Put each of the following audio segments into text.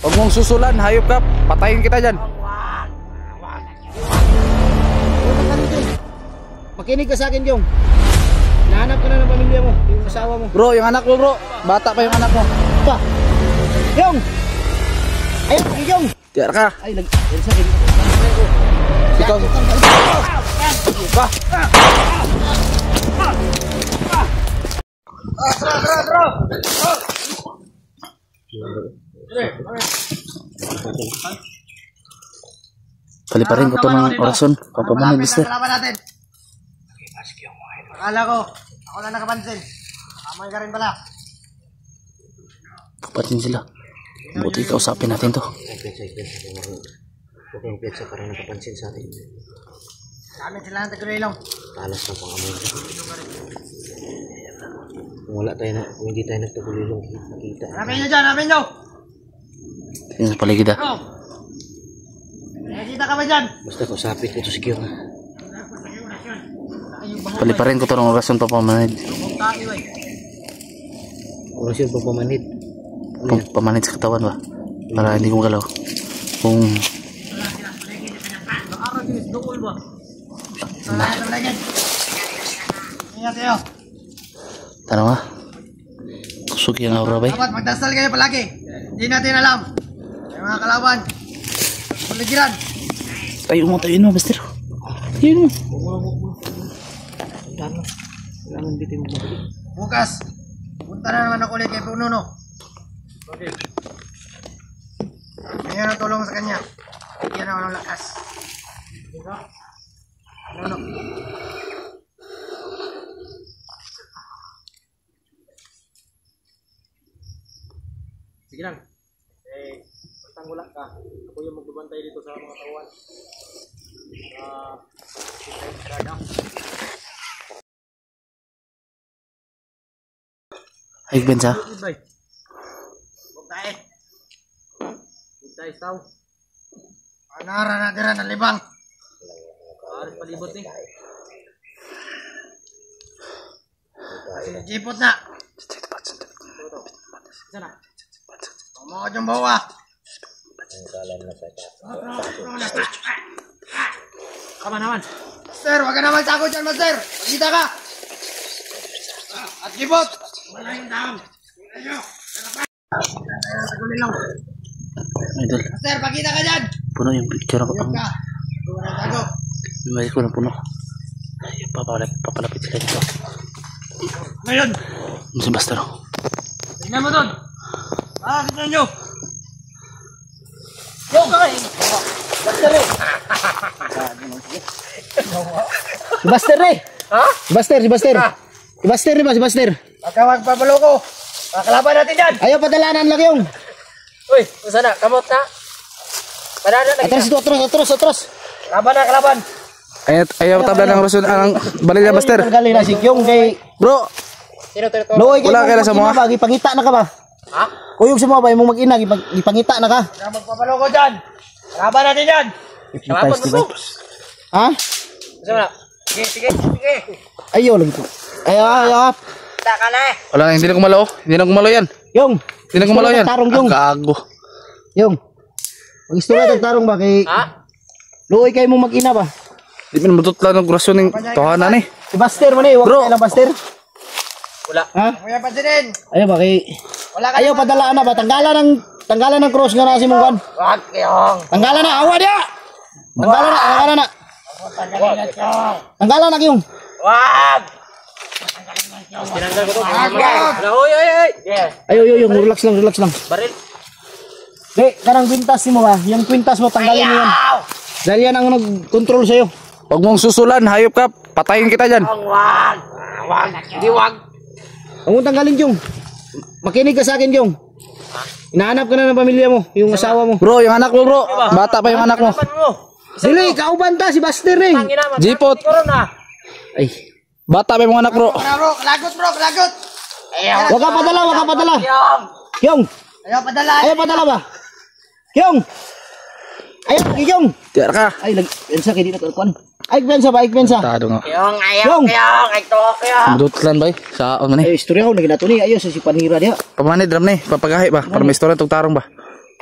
Huwag mong susulan, hayop ka. Patayin kita dyan. Makinig ka sa akin, Jong. Nahanap ka na ng pamilya mo, yung asawa mo. Bro, yung anak mo bro. Bata pa yung anak mo. Pa! Jong! Ayun, Jong! Tiyak ka. Ay, sakit. Ikaw. Ba? Paliparin ko to ng orason. Papamanay, mister. Akala ko, ako lang nakapansin. Amoy ka rin pala. Kapatin sila. Buti kausapin natin to. Huwag kang piyatsa para nakapansin sa atin. Kami sila ng tagulilong. Talas na pang amoy. Kung hindi tayo nagtagulilong, makita. Hanapin nyo dyan, hanapin nyo! Tingnan sa paligid ah. Bro! Nakikita ka ba dyan? Basta kausapin ko ito si Kiyong. Paliparin ko to ng orason papamanid. Oras yun papamanid. Pamanid sa katawan ba? Para hindi mo galaw. Kung Ingat kayo. tanong ah. Kusog yung aura ba? Dapat magdasal kayo palagi. Hindi natin alam. Yung mga kalaban. Puligiran. Tayo mo, mister. Yun mo. Kailangan bitin mo. Bukas. Punta na naman ako ulit kay Pununo. Okay. Ngayon ang tulong sa kanya. Bigyan naman ng lakas. Dito. Pununo. Sige lang. Magtanggulak ka. Ako yung magbabantay dito sa mga kawan. Ay, Benza. Goodbye. Huwag tayo. Huwag tayo staw. Panara na dira ng libang. Aris palibot ni. Sinijipot na. Sana. Mga dyan bawa. Kaman naman. Master, wag ka naman takot dyan, Master. Magkita ka. At jipot. Wala yung dam. Idol. Master, pagkita ka dyan. Puno yung picture ako. Ka. Wala tago. May ko na puno. Ay, papalapit sila dito. Ngayon. Si Buster. Tingnan mo doon. Kita nyo. Yung kay. Buster eh. Si Buster eh. Ha? Si Buster. Si Buster eh ba? Si Buster. Huwag ka magpapaloko. Makakalaban natin dyan. Ayaw padalanan lang yung. Uy, sana. Kamot na. Banana na. Atras ito, atras. Kalaban na, kalaban. Ayaw tabla ng orason ang balila, Buster. Galing na si Kyong kay. Bro, Sino to? wala kayo sa mga. Ipangita na ka ba? Ha? Kuyog sa mga ba, mong mag-ina, ipangita na ka. Huwag ka magpapaloko dyan. Kalaban natin dyan. Kalaban mo. Ha? Sana. Sige. Ayaw lang ito. Ayaw. Kita ka na eh. Wala, hindi na kumalaw. Hindi na kumalaw yan. Yung. Hindi na kumalaw yan. Tarong yung. Gago. Yung. Mag-istorya ng tarong ba kay. Ha? Luoy kayo mong mag-ina ba? Di mo matutla ng orason ng tahanan eh. Si Buster man eh. Huwag Bro. ka lang Buster. Wala. Ha? Kuya pa din. Ayaw ba kay. Ayaw padalaan na ba? Tanggalan ng cross nga na si Mungwan. Wag yung. Tanggalan na. Awa dia. Tanggalan na. Tanggalan na yung. Wag. Tinanggal ko to. Oy. Ayaw yung. Relax lang. Baril. Di, karang kwintas mo ba? Yung kwintas mo, tanggalin mo yan. Dahil yan ang nag-control sa'yo. Huwag mong susulan, hayop ka. Patayin kita dyan. Wag. Hindi wag. Huwag mong tanggalin, Jong. Makinig ka sa akin, Jong. Hinahanap ka na ng pamilya mo, yung asawa mo. Bro, yung anak mo bro. Bata pa yung anak mo. Dili, kauban ta, si Buster eh. Jipot. Ay. Bata pa yung anak bro. Kalagot. Wag ka padala. Yung. Ayaw padala ba? Yung. Yung. Tiyak ka. Ay, nag-pensa kayo dito. Ay, pensa. Tado nga. Yung ayaw. Ay Tokyo. Madutlan ba eh? Sa ano Ay, ni? istorya ko, naging nato ni. Ayaw, sa si Panira niya. Pamanid ram ni. Papagahi ba? Para may istorya itong tarong ba?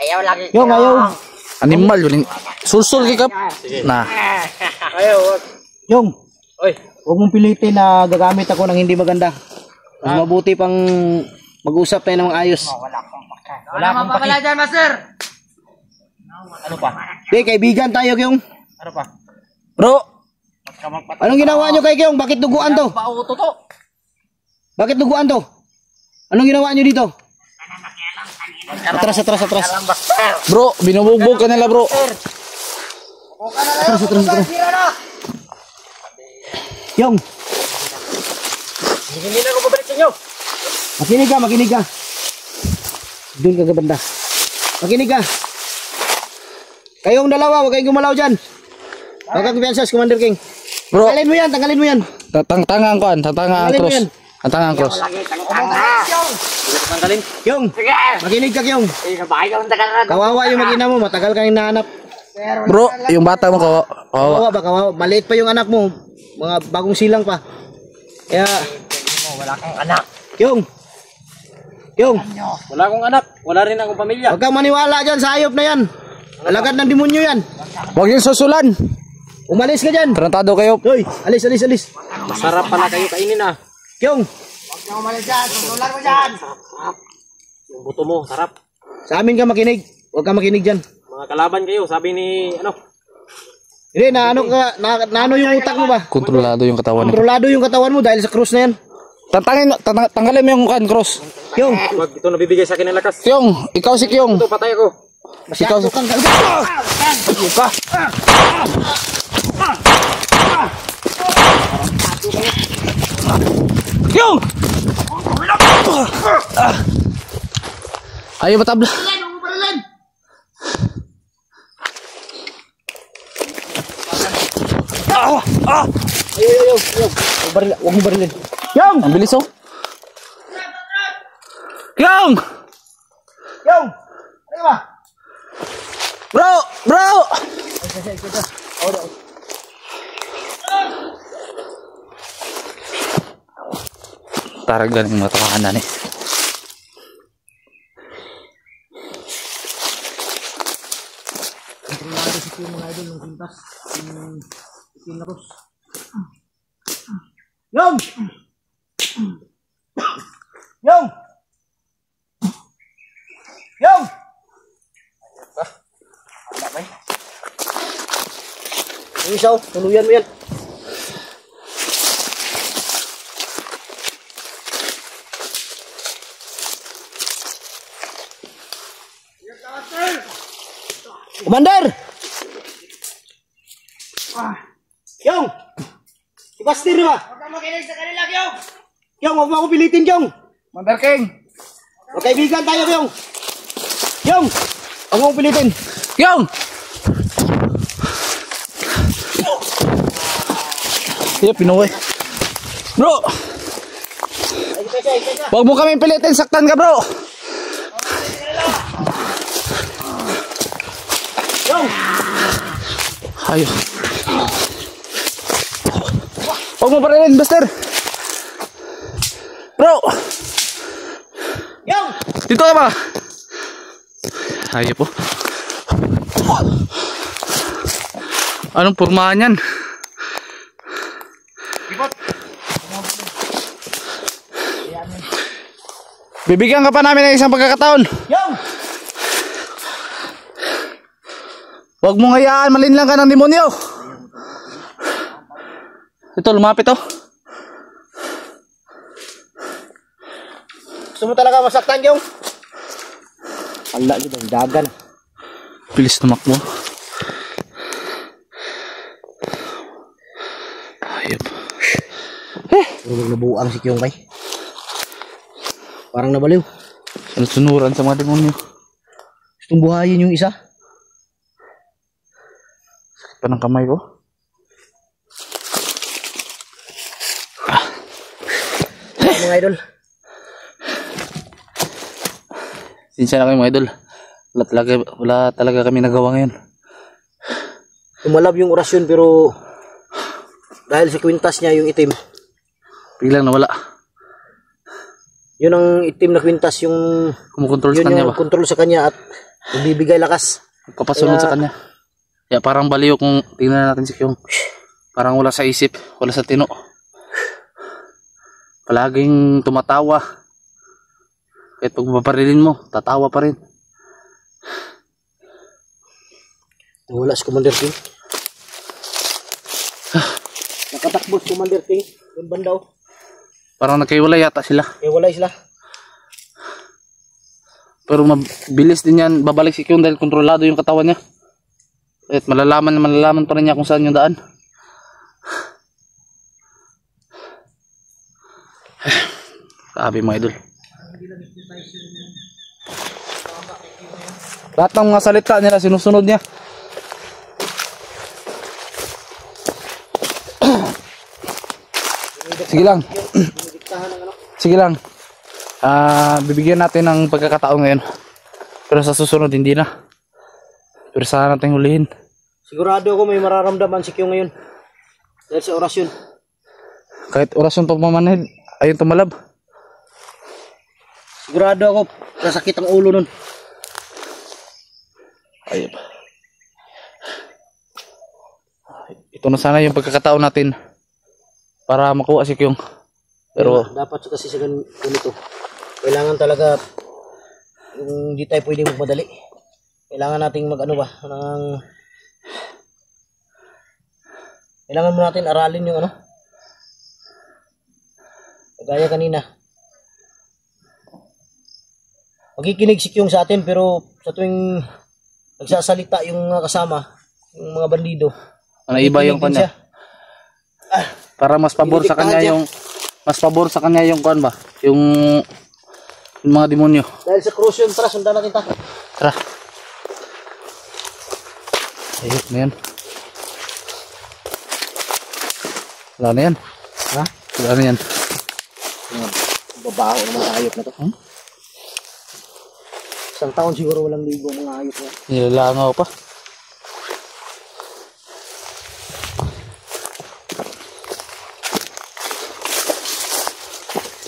Ayaw lagi. Yung ayaw. Animal yun. Sulsul kikap. Nah. Ayaw, wag. Yung, Oy. huwag mong pilitin na gagamit ako ng hindi maganda. Mas mabuti pang mag-usap tayo ng ayos. Wala akong paki. Dyan, master. Ano pa? Di, kaibigan tayo, Kyong. Ano pa? Bro. Anong ginawa nyo kay Kyong? Bakit duguan to? Pauto to. Bakit duguan to? Anong ginawa nyo dito? Atras. Bro, binubugbog ka nila bro. Atras. Kyong, Hindi na ako babalik sa inyo. makinig ka. Doon ka gabanda. Makinig ka. Kayong dalawa, huwag kayong gumalaw dyan. Huwag kang kumpiyansas, Commander King. Bro, Tanggalin mo yan. tangangan ko an, tangangan Tanggalin mo cross. yan. Ang tangangan cross. Tanggalin. Kyong, makinig ka, Kyong. Bahay ka ng tagalan. Kawawa yung mag-ina mo, matagal kang hinahanap. Bro, yung bata mo kawawa. Kawawa. Maliit pa yung anak mo. Mga bagong silang pa. Kaya, Wala kang anak. Kyong, Wala akong anak. Wala rin akong pamilya. huwag kang maniwala dyan sa hayop na yan. Alagad ng demonyo yan. Huwag yung susulan. Umalis ka dyan. Tarantado kayo. Hoy, alis. Masarap pala kayo kainin ah. Kyong, Yung buto mo, sarap. sa amin ka makinig. Huwag ka makinig dyan. Mga kalaban kayo, sabi ni ano. Hindi, na ano yung utak mo ba? Kontrolado yung katawan niya. Kontrolado yung katawan mo dahil sa krus na yan. Tanggalin mo yung cross. Kyong, Wag ito nabibigay sa akin ng lakas. Kyong, ikaw si Kyong. Ito, patay ako. masyado kang Kyong! Ayaw matabla. Ayaw. Huwag mo barilin. Kyong! Ang bilis oh. Kyong! Kyong! Ano ba? Bro! Taragan yung mga tawanan eh. Kontrolado si Kyong mga idol ng pintas. Itim na krus. Kyong! Yung isa, tuluyan mo yan. Commander! Kyong! Si Basti rin ba? Huwag kang makinig sa kanila, Kyong! Kyong, huwag mo ako pilitin, Kyong! Commander King! Magkaibigan tayo, Kyong! Kyong! Huwag mo akong pilitin! Kyong! Iya, pinuwi. Bro! Huwag mo kami pilitin, saktan ka bro! Kyong! Ayo. Huwag mo pa rin, Buster! Bro! Kyong! Dito ka ba? Ayo po. Anong pormahan yan? Bibigyan ka pa namin ng isang pagkakataon. Kyong! Huwag mong hayaan, malinlang ka ng demonyo. Ito, lumapit oh. Gusto mo talaga masaktan, Kyong? Ala, yun ang dagan. Bilis tumakbo. Ayop. Huwag nabuang si Kyong kay. Parang nabaliw. Sunuran sa mga demonyo. Gustong buhayin yung isa. Sakit pa ng kamay ko. Mga idol. Sinsya na kayo mga idol. Wala talaga kami nagawa ngayon. Tumalab yung orasyon pero dahil sa kwintas niya yung itim. Biglang nawala. Yun ang itim na kwintas yung Kumukontrol sa yun kanya yung ba? control sa kanya at Nagbibigay lakas. Kapasunod sa kanya. Kaya parang baliw kung tingnan natin si Kyung. Parang wala sa isip, wala sa tino. Palaging tumatawa. Kahit pag maparilin mo, tatawa pa rin. Wala si Commander King. Nakatakbo si Commander King. Doon bandaw. Parang nagkaiwala yata sila. Wala sila. Pero mabilis din yan. Babalik si Kyung dahil kontrolado yung katawan niya. At malalaman pa rin niya kung saan yung daan. Sabi mga idol. Lahat ng mga salita nila sinusunod niya. Sige lang. Sige lang. Bibigyan natin ng pagkakataon ngayon. Pero sa susunod hindi na. Pero sana natin hulihin. Sigurado ako may mararamdaman si Kyung ngayon. Dahil sa orasyon. Kahit orasyon pagmamanhid, ayun tumalab. Sigurado ako nasakit ang ulo nun. Ayun. Ito na sana yung pagkakataon natin para makuha si Kyung. Pero dapat kasi sa ganito. Kailangan talaga yung hindi tayo pwedeng magmadali. Kailangan nating mag-ano ba? Kailangan mo natin aralin yung ano. Kagaya kanina. Magkikinig si Kyung sa atin pero sa tuwing nagsasalita yung mga kasama, yung mga bandido. Iba yung kanya. Para mas pabor sa kanya yung kuan ba? Yung mga demonyo. Dahil sa krus yun, tara, sundan natin ta. Tara. Ayun na yan. Wala na yan. Ha? Wala na yan. Babaho ng mga hayop na to. Isang taon siguro walang ligo mga hayop na. Nilalangaw pa.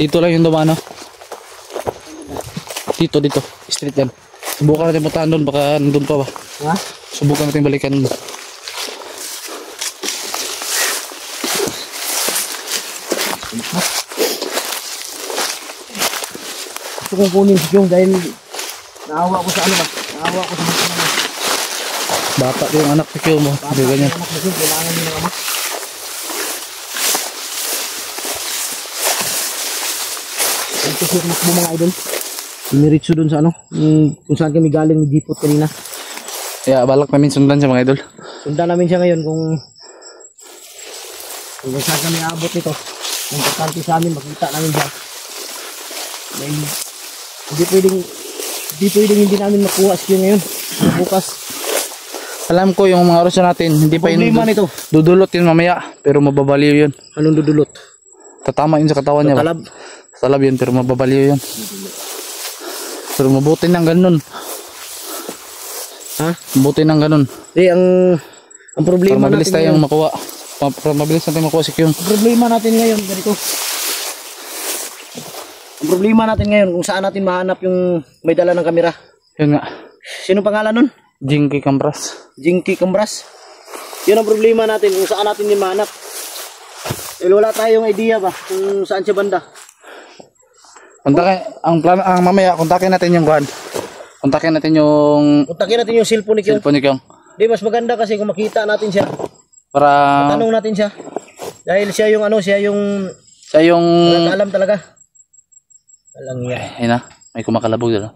Dito lang yung dumano. Dito. Street yan. Subukan natin puntaan doon. Baka nandun pa ba? Ha? Subukan natin balikan. Gusto kong kunin si Kyung dahil naawa ko sa ano ba? Naawa ko sa mga ano. Bata yung anak ni Kyung mo. Hindi ganyan. Kailangan din ng ama. Ito siya kumakbo mga idol. Dumiritso dun sa ano. Kung saan kami galing ni Dipot kanina. Kaya balak namin sundan siya mga idol. Sundan namin siya ngayon kung saan kami aabot nito. Importante sa amin makita namin siya. Dahil hindi pwedeng hindi namin makuha siya ngayon. Bukas. Alam ko yung mga orasyon natin, hindi pa yun nito. Dudulot yun mamaya, pero mababaliw yun. Anong dudulot? Tatama yun sa katawan niya. Talab. Talab yun, pero mababaliw yun. Pero mabuti ng ganun. Ha? Mabuti ng ganun. Di, ang problema para mabilis natin tayong makuha. Para mabilis natin makuha si Kyung. Ang problema natin ngayon, ganito. Ang problema natin ngayon, kung saan natin mahanap yung may dala ng kamera. Yun nga. Sino pangalan nun? Jinky Cambras. Jinky Cambras. Yun ang problema natin, kung saan natin yung mahanap. Dahil wala tayong idea ba kung saan siya banda. Ang mamaya, kontakin natin yung kuhan. Kontakin natin yung cellphone ni Kyung. cellphone ni Kyung. Di, mas maganda kasi kung makita natin siya. Para tanong natin siya. Dahil siya yung alam talaga. Alam niya. Ayun na, may kumakalabog dito.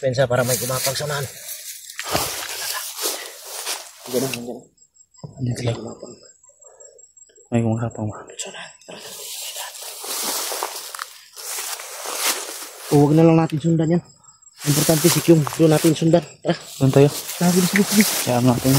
Pensa para may kumapagsamaan. Ganun. Andito lang. May kumakapang ba? Huwag na lang natin sundan yan. Importante si Kyung. Doon natin sundan. Tara. Doon tayo. Bilis. Kaya natin.